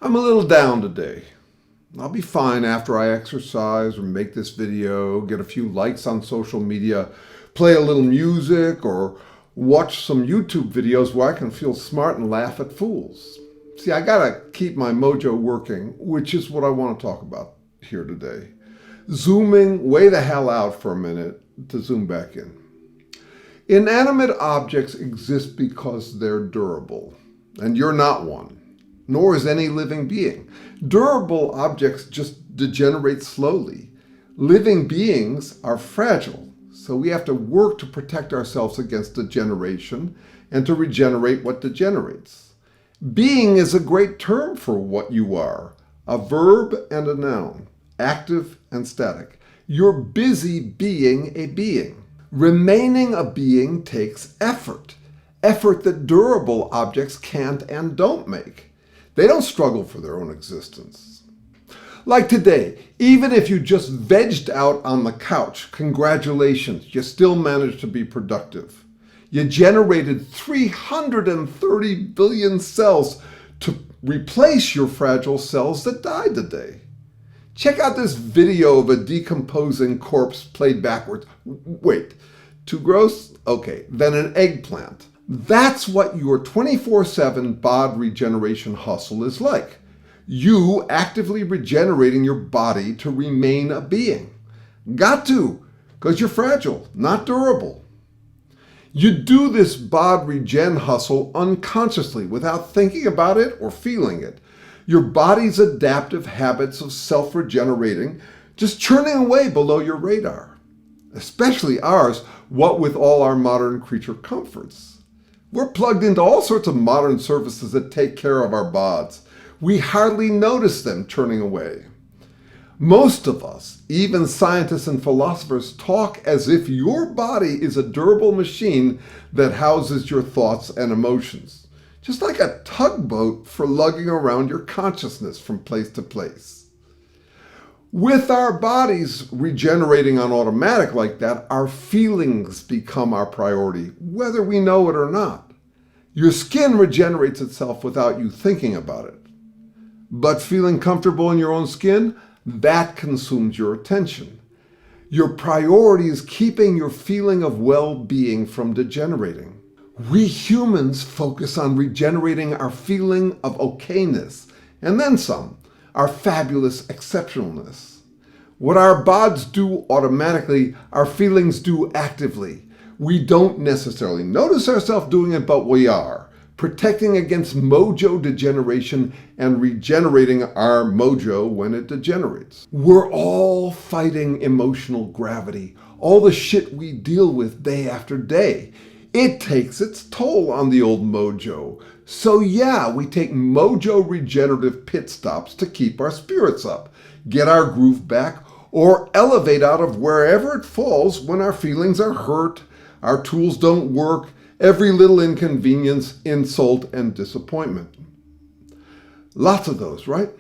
I'm a little down today. I'll be fine after I exercise or make this video, get a few likes on social media, play a little music, or watch some YouTube videos where I can feel smart and laugh at fools. See, I gotta keep my mojo working, which is what I want to talk about here today. Zooming way the hell out for a minute to zoom back in. Inanimate objects exist because they're durable, and you're not one, nor is any living being. Durable objects just degenerate slowly. Living beings are fragile, so we have to work to protect ourselves against degeneration and to regenerate what degenerates. Being is a great term for what you are, a verb and a noun, active and static. You're busy being a being. Remaining a being takes effort, effort that durable objects can't and don't make. They don't struggle for their own existence. Like today, even if you just vegged out on the couch, congratulations, you still managed to be productive. You generated 330 billion cells to replace your fragile cells that died today. Check out this video of a decomposing corpse played backwards. Wait, too gross? Okay, then an eggplant. That's what your 24/7 bod regeneration hustle is like. You actively regenerating your body to remain a being. Got to, because you're fragile, not durable. You do this bod regen hustle unconsciously without thinking about it or feeling it. Your body's adaptive habits of self-regenerating just churning away below your radar. Especially ours, what with all our modern creature comforts. We're plugged into all sorts of modern services that take care of our bods. We hardly notice them turning away. Most of us, even scientists and philosophers, talk as if your body is a durable machine that houses your thoughts and emotions. Just like a tugboat for lugging around your consciousness from place to place. With our bodies regenerating on automatic like that, our feelings become our priority, whether we know it or not. Your skin regenerates itself without you thinking about it. But feeling comfortable in your own skin, that consumes your attention. Your priority is keeping your feeling of well-being from degenerating. We humans focus on regenerating our feeling of okayness, and then some, our fabulous exceptionalness. What our bods do automatically, our feelings do actively. We don't necessarily notice ourselves doing it, but we are, protecting against mojo degeneration and regenerating our mojo when it degenerates. We're all fighting emotional gravity, all the shit we deal with day after day. It takes its toll on the old mojo. So yeah, we take mojo regenerative pit stops to keep our spirits up, get our groove back, or elevate out of wherever it falls when our feelings are hurt, our tools don't work, every little inconvenience, insult, and disappointment. Lots of those, right?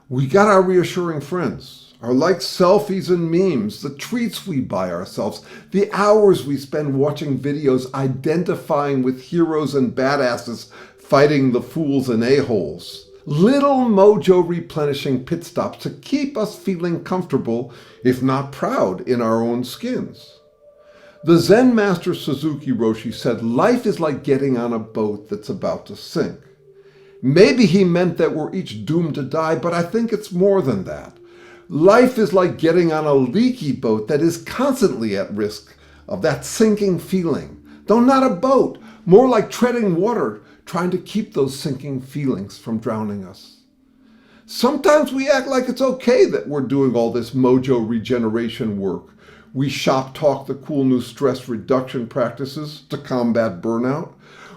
We got our reassuring friends, our like selfies and memes, the treats we buy ourselves, the hours we spend watching videos identifying with heroes and badasses fighting the fools and a-holes. Little mojo replenishing pit stops to keep us feeling comfortable, if not proud, in our own skins. The Zen master Suzuki Roshi said life is like getting on a boat that's about to sink. Maybe he meant that we're each doomed to die, but I think it's more than that. Life is like getting on a leaky boat that is constantly at risk of that sinking feeling. Though not a boat, more like treading water, trying to keep those sinking feelings from drowning us. Sometimes we act like it's okay that we're doing all this mojo regeneration work. We shop talk the cool new stress reduction practices to combat burnout.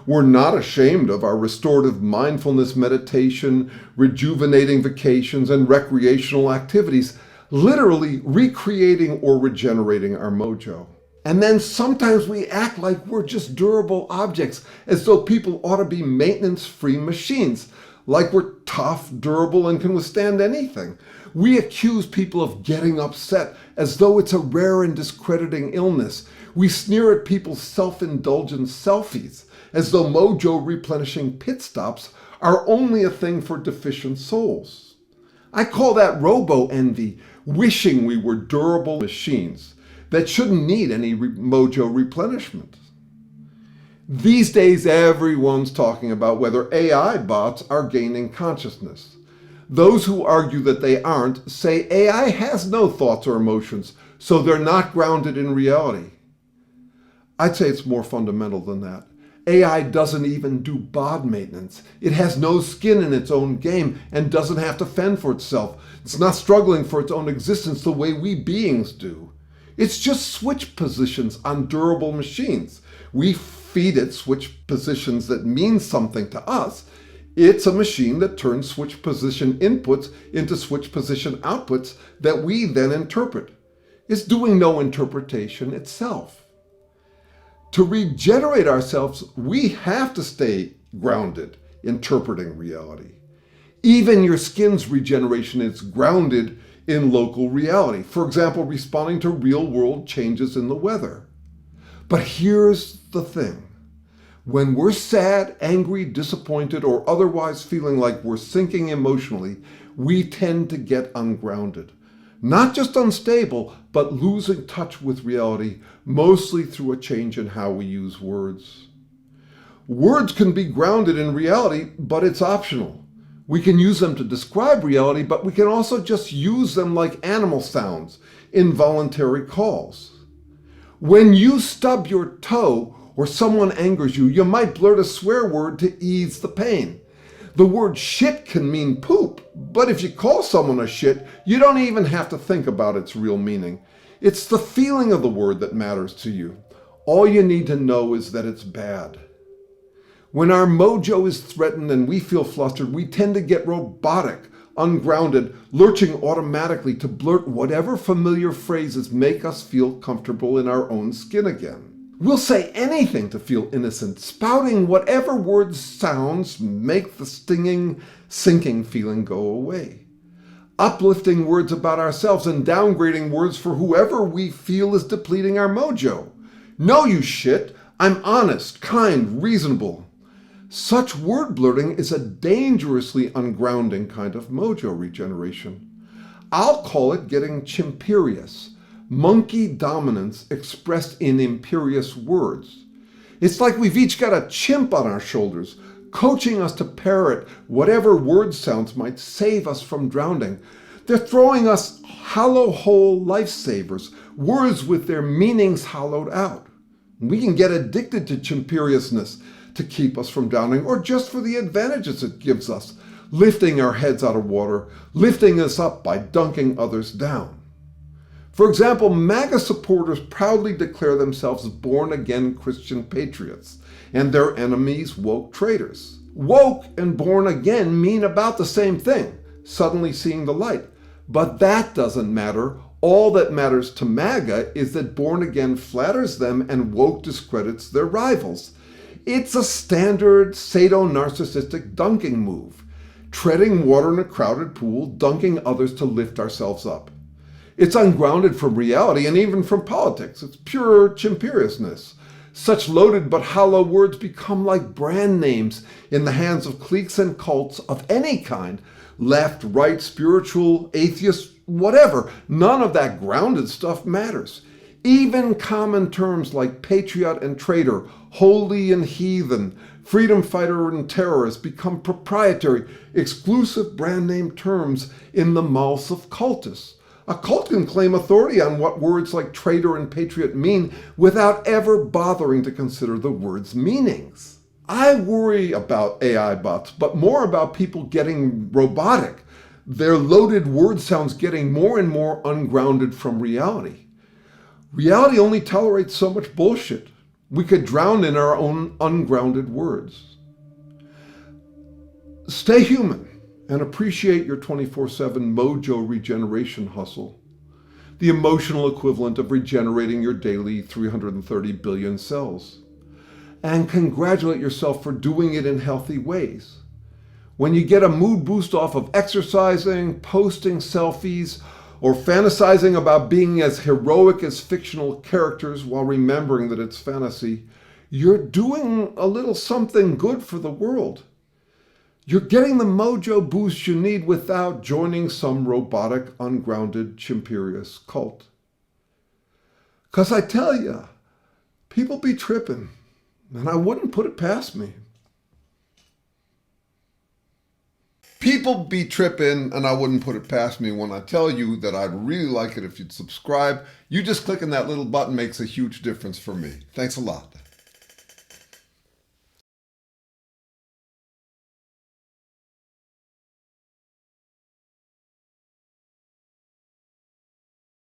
We're not ashamed of our restorative mindfulness meditation, rejuvenating vacations, and recreational activities, literally recreating or regenerating our mojo. And then sometimes we act like we're just durable objects, as though people ought to be maintenance-free machines, like we're tough, durable, and can withstand anything. We accuse people of getting upset as though it's a rare and discrediting illness. We sneer at people's self-indulgent selfies, as though mojo replenishing pit stops are only a thing for deficient souls. I call that robo-envy, wishing we were durable machines that shouldn't need any mojo replenishment. These days, everyone's talking about whether AI bots are gaining consciousness. Those who argue that they aren't say AI has no thoughts or emotions, so they're not grounded in reality. I'd say it's more fundamental than that. AI doesn't even do bod maintenance. It has no skin in its own game and doesn't have to fend for itself. It's not struggling for its own existence the way we beings do. It's just switch positions on durable machines. We feed it switch positions that mean something to us. It's a machine that turns switch position inputs into switch position outputs that we then interpret. It's doing no interpretation itself. To regenerate ourselves, we have to stay grounded, interpreting reality. Even your skin's regeneration is grounded in local reality. For example, responding to real-world changes in the weather. But here's the thing. When we're sad, angry, disappointed, or otherwise feeling like we're sinking emotionally, we tend to get ungrounded. Not just unstable, but losing touch with reality, mostly through a change in how we use words. Words can be grounded in reality, but it's optional. We can use them to describe reality, but we can also just use them like animal sounds, involuntary calls. When you stub your toe or someone angers you, you might blurt a swear word to ease the pain. The word shit can mean poop, but if you call someone a shit, you don't even have to think about its real meaning. It's the feeling of the word that matters to you. All you need to know is that it's bad. When our mojo is threatened and we feel flustered, we tend to get robotic, ungrounded, lurching automatically to blurt whatever familiar phrases make us feel comfortable in our own skin again. We'll say anything to feel innocent, spouting whatever words sounds make the stinging, sinking feeling go away. Uplifting words about ourselves and downgrading words for whoever we feel is depleting our mojo. No, you shit. I'm honest, kind, reasonable. Such word blurting is a dangerously ungrounding kind of mojo regeneration. I'll call it getting chimperious. Monkey dominance expressed in imperious words. It's like we've each got a chimp on our shoulders, coaching us to parrot whatever word sounds might save us from drowning. They're throwing us hollow hole lifesavers, words with their meanings hollowed out. We can get addicted to chimperiousness to keep us from drowning, or just for the advantages it gives us, lifting our heads out of water, lifting us up by dunking others down. For example, MAGA supporters proudly declare themselves born-again Christian patriots, and their enemies woke traitors. Woke and born again mean about the same thing, suddenly seeing the light. But that doesn't matter. All that matters to MAGA is that born again flatters them and woke discredits their rivals. It's a standard sado-narcissistic dunking move, treading water in a crowded pool, dunking others to lift ourselves up. It's ungrounded from reality and even from politics. It's pure chimperiousness. Such loaded but hollow words become like brand names in the hands of cliques and cults of any kind. Left, right, spiritual, atheist, whatever. None of that grounded stuff matters. Even common terms like patriot and traitor, holy and heathen, freedom fighter and terrorist become proprietary, exclusive brand name terms in the mouths of cultists. A cult can claim authority on what words like traitor and patriot mean without ever bothering to consider the words' meanings. I worry about AI bots, but more about people getting robotic. Their loaded word sounds getting more and more ungrounded from reality. Reality only tolerates so much bullshit. We could drown in our own ungrounded words. Stay human and appreciate your 24/7 mojo regeneration hustle, the emotional equivalent of regenerating your daily 330 billion cells. And congratulate yourself for doing it in healthy ways. When you get a mood boost off of exercising, posting selfies, or fantasizing about being as heroic as fictional characters while remembering that it's fantasy, you're doing a little something good for the world. You're getting the mojo boost you need without joining some robotic, ungrounded, chimperious cult. 'Cause I tell ya, people be tripping, and I wouldn't put it past me. People be tripping, and I wouldn't put it past me when I tell you that I'd really like it if you'd subscribe. You just clicking that little button makes a huge difference for me. Thanks a lot.